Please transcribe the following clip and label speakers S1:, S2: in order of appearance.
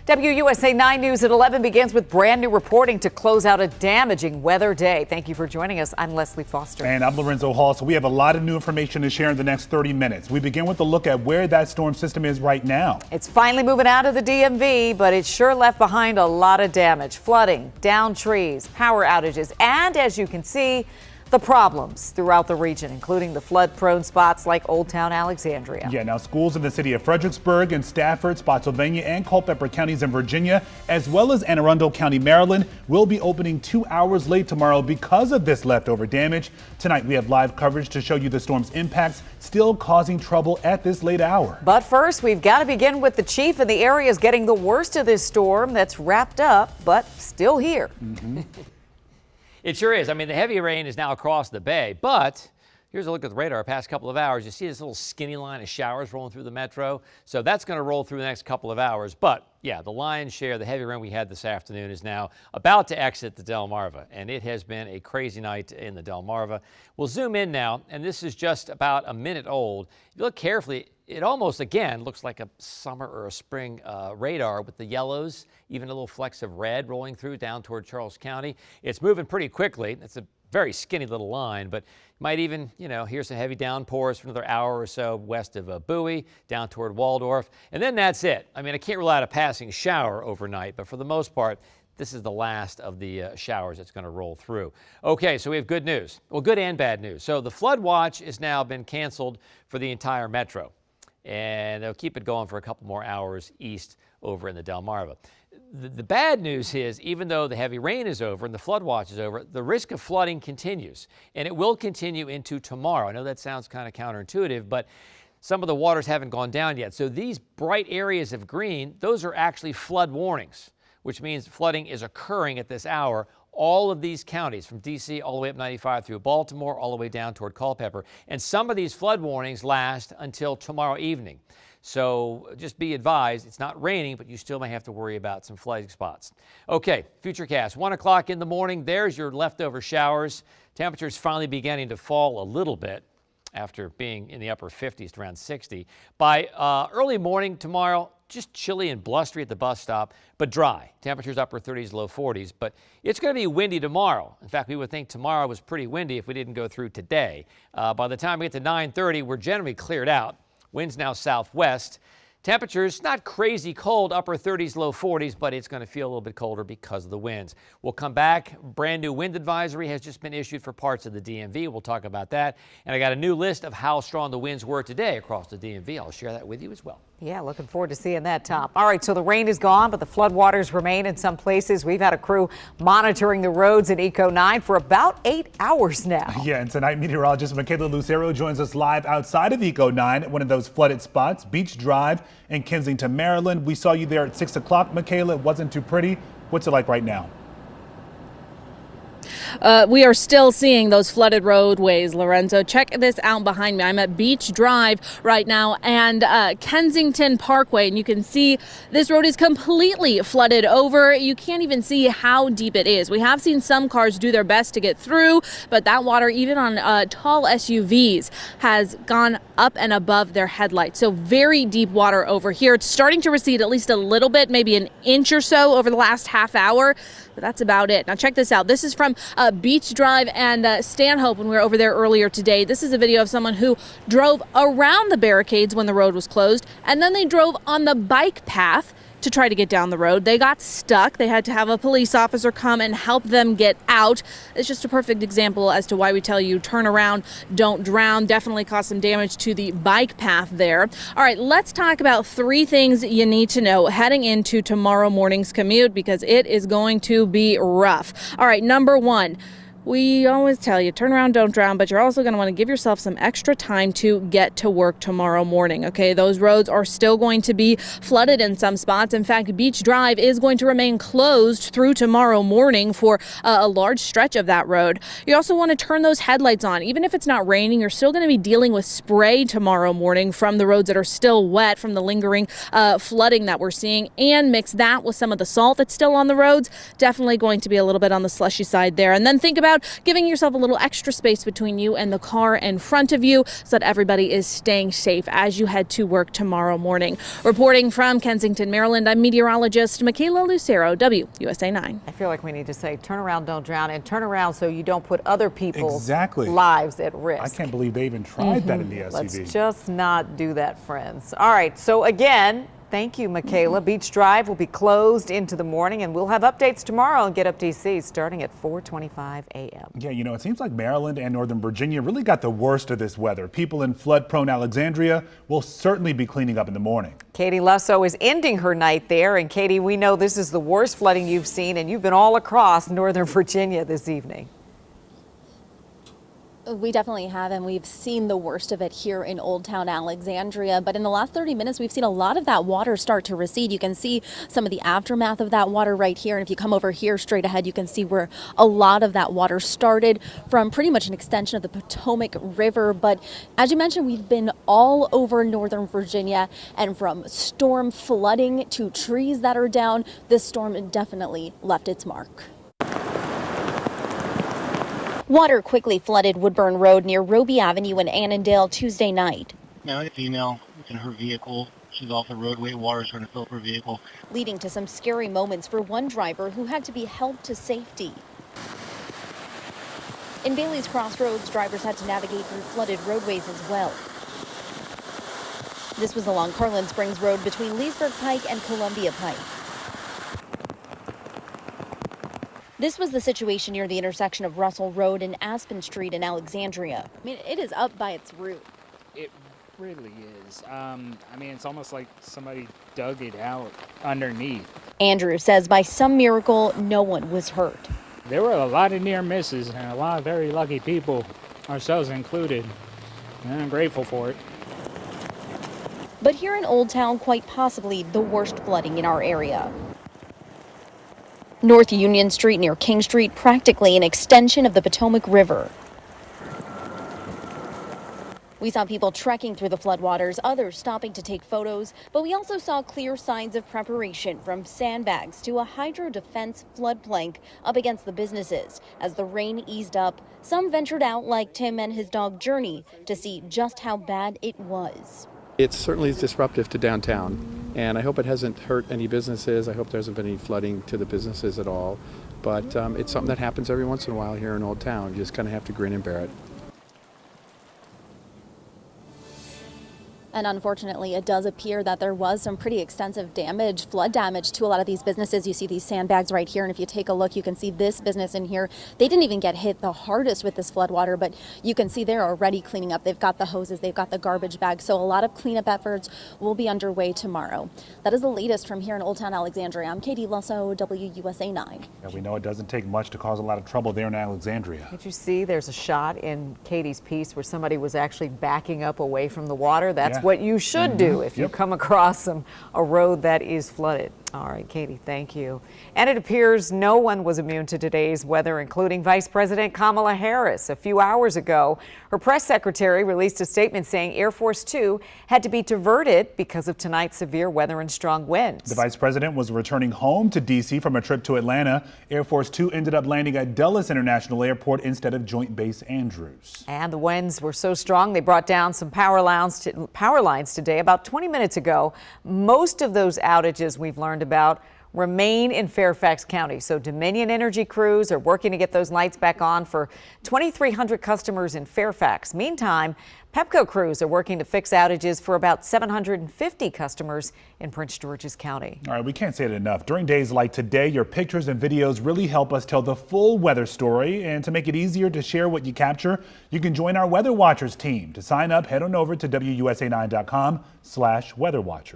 S1: WUSA 9 News at 11 begins with brand new reporting to close out a damaging weather day. Thank you for joining us. I'm Leslie Foster.
S2: And I'm Lorenzo Hall. So we have a lot of new information to share in the next 30 minutes. We begin with a look at where that storm system is right now.
S1: It's finally moving out of the DMV, but it sure left behind a lot of damage. Flooding, downed trees, power outages, and as you can see, the problems throughout the region, including the flood-prone spots like Old Town Alexandria.
S2: Yeah, now schools in the city of Fredericksburg and Stafford, Spotsylvania, and Culpeper counties in Virginia, as well as Anne Arundel County, Maryland, will be opening 2 hours late tomorrow because of this leftover damage. Tonight, we have live coverage to show you the storm's impacts, still causing trouble at this late hour.
S1: But first, we've got to begin with the chief in the area is getting the worst of this storm that's wrapped up, but still here.
S3: It sure is. I mean, the heavy rain is now across the bay, but here's a look at the radar past couple of hours. You see this little skinny line of showers rolling through the metro. So that's going to roll through the next couple of hours. But yeah, the lion's share, the heavy rain we had this afternoon is now about to exit the Delmarva. And it has been a crazy night in the Delmarva. We'll zoom in now, and this is just about a minute old. If you look carefully, it almost, again, looks like a summer or a spring radar with the yellows, even a little flecks of red rolling through down toward Charles County. It's moving pretty quickly. It's a very skinny little line, but might even, hear some heavy downpours for another hour or so west of Bowie, down toward Waldorf. And then that's it. I mean, I can't rule out a passing shower overnight, but for the most part, this is the last of the showers that's going to roll through. Okay, so we have good news. Well, good and bad news. So the flood watch has now been canceled for the entire metro, and they'll keep it going for a couple more hours east over in the Delmarva. The bad news is, even though the heavy rain is over and the flood watch is over, the risk of flooding continues, and it will continue into tomorrow. I know that sounds kind of counterintuitive, but some of the waters haven't gone down yet. So these bright areas of green, those are actually flood warnings, which means flooding is occurring at this hour. All of these counties, from D.C. all the way up 95 through Baltimore, all the way down toward Culpeper. And some of these flood warnings last until tomorrow evening. So just be advised, it's not raining, but you still may have to worry about some flooding spots. Okay, Futurecast, 1 o'clock in the morning. There's your leftover showers. Temperatures finally beginning to fall a little bit after being in the upper 50s to around 60. By early morning tomorrow, just chilly and blustery at the bus stop, but dry. Temperatures upper 30s, low 40s, but it's going to be windy tomorrow. In fact, we would think tomorrow was pretty windy if we didn't go through today. By the time we get to 9:30, we're generally cleared out. Winds now southwest. Temperatures not crazy cold, upper 30s, low 40s, but it's going to feel a little bit colder because of the winds. We'll come back. Brand new wind advisory has just been issued for parts of the DMV. We'll talk about that. And I got a new list of how strong the winds were today across the DMV. I'll share that with you as well.
S1: Yeah, looking forward to seeing that, Tom. All right, so the rain is gone, but the floodwaters remain in some places. We've had a crew monitoring the roads in Eco 9 for about 8 hours now.
S2: Yeah, and tonight meteorologist Michaela Lucero joins us live outside of Eco 9 at one of those flooded spots, Beach Drive in Kensington, Maryland. We saw you there at 6 o'clock, Michaela. It wasn't too pretty. What's it like right now?
S4: We are still seeing those flooded roadways, Lorenzo. Check this out behind me. I'm at Beach Drive right now and Kensington Parkway, and you can see this road is completely flooded over. You can't even see how deep it is. We have seen some cars do their best to get through, but that water, even on tall SUVs, has gone up and above their headlights. So very deep water over here. It's starting to recede at least a little bit, maybe an inch or so over the last half hour, but that's about it. Now check this out. This is from Beach Drive and Stanhope when we were over there earlier today. This is a video of someone who drove around the barricades when the road was closed, and then they drove on the bike path to try to get down the road. They got stuck. They had to have a police officer come and help them get out. It's just a perfect example as to why we tell you turn around, don't drown. Definitely caused some damage to the bike path there. All right, let's talk about 3 things you need to know heading into tomorrow morning's commute because it is going to be rough. All right, number 1. We always tell you, turn around, don't drown, but you're also going to want to give yourself some extra time to get to work tomorrow morning, okay? Those roads are still going to be flooded in some spots. In fact, Beach Drive is going to remain closed through tomorrow morning for a large stretch of that road. You also want to turn those headlights on. Even if it's not raining, you're still going to be dealing with spray tomorrow morning from the roads that are still wet from the lingering flooding that we're seeing, and mix that with some of the salt that's still on the roads. Definitely going to be a little bit on the slushy side there. And then think about about giving yourself a little extra space between you and the car in front of you so that everybody is staying safe as you head to work tomorrow morning. Reporting from Kensington, Maryland, I'm meteorologist Michaela Lucero, WUSA 9.
S1: I feel like we need to say turn around, don't drown, and turn around so you don't put other people's
S2: Exactly.
S1: lives at risk.
S2: I can't believe they even tried that in the SUV.
S1: Let's just not do that, friends. All right, so again, thank you, Michaela. Beach Drive will be closed into the morning, and we'll have updates tomorrow on Get Up DC starting at 4:25 a.m.
S2: Yeah, you know, it seems like Maryland and Northern Virginia really got the worst of this weather. People in flood-prone Alexandria will certainly be cleaning up in the morning.
S1: Katie Lusso is ending her night there. And Katie, we know this is the worst flooding you've seen, and you've been all across Northern Virginia this evening.
S5: We definitely have, and we've seen the worst of it here in Old Town Alexandria. But in the last 30 minutes, we've seen a lot of that water start to recede. You can see some of the aftermath of that water right here. And if you come over here straight ahead, you can see where a lot of that water started from pretty much an extension of the Potomac River. But as you mentioned, we've been all over Northern Virginia, and from storm flooding to trees that are down, this storm definitely left its mark. Water quickly flooded Woodburn Road near Roby Avenue in Annandale Tuesday night.
S6: Now, a female in her vehicle. She's off the roadway. Water's trying to fill up her vehicle.
S5: Leading to some scary moments for one driver who had to be helped to safety. In Bailey's Crossroads, drivers had to navigate through flooded roadways as well. This was along Carlin Springs Road between Leesburg Pike and Columbia Pike. This was the situation near the intersection of Russell Road and Aspen Street in Alexandria. I mean, it is up by its root.
S7: It really is. I mean, it's almost like somebody dug it out underneath.
S5: Andrew says by some miracle, no one was hurt.
S7: There were a lot of near misses and a lot of very lucky people, ourselves included, and I'm grateful for it.
S5: But here in Old Town, quite possibly the worst flooding in our area. North Union Street near King Street, practically an extension of the Potomac River. We saw people trekking through the floodwaters, others stopping to take photos, but we also saw clear signs of preparation, from sandbags to a hydro defense flood plank up against the businesses. As the rain eased up, some ventured out, like Tim and his dog Journey, to see just how bad it was.
S8: It's certainly disruptive to downtown, and I hope it hasn't hurt any businesses. I hope there hasn't been any flooding to the businesses at all. But it's something that happens every once in a while here in Old Town. You just kind of have to grin and bear it.
S5: And unfortunately, it does appear that there was some pretty extensive damage, flood damage to a lot of these businesses. You see these sandbags right here, and if you take a look, you can see this business in here. They didn't even get hit the hardest with this flood water, but you can see they're already cleaning up. They've got the hoses, they've got the garbage bags, so a lot of cleanup efforts will be underway tomorrow. That is the latest from here in Old Town Alexandria. I'm Katie Lusso, WUSA 9.
S2: Yeah, we know it doesn't take much to cause a lot of trouble there in Alexandria.
S1: Did you see there's a shot in Katie's piece where somebody was actually backing up away from the water? That's what you should do if you come across a road that is flooded. All right, Katie, thank you. And it appears no one was immune to today's weather, including Vice President Kamala Harris. A few hours ago, her press secretary released a statement saying Air Force 2 had to be diverted because of tonight's severe weather and strong winds.
S2: The vice president was returning home to D.C. from a trip to Atlanta. Air Force 2 ended up landing at Dulles International Airport instead of Joint Base Andrews. And
S1: the winds were so strong they brought down some power lines today. About 20 minutes ago, most of those outages we've learned about remain in Fairfax County. So Dominion Energy crews are working to get those lights back on for 2,300 customers in Fairfax. Meantime, Pepco crews are working to fix outages for about 750 customers in Prince George's County.
S2: All right, we can't say it enough. During days like today, your pictures and videos really help us tell the full weather story. And to make it easier to share what you capture, you can join our Weather Watchers team. To sign up, head on over to WUSA9.com/weatherwatchers.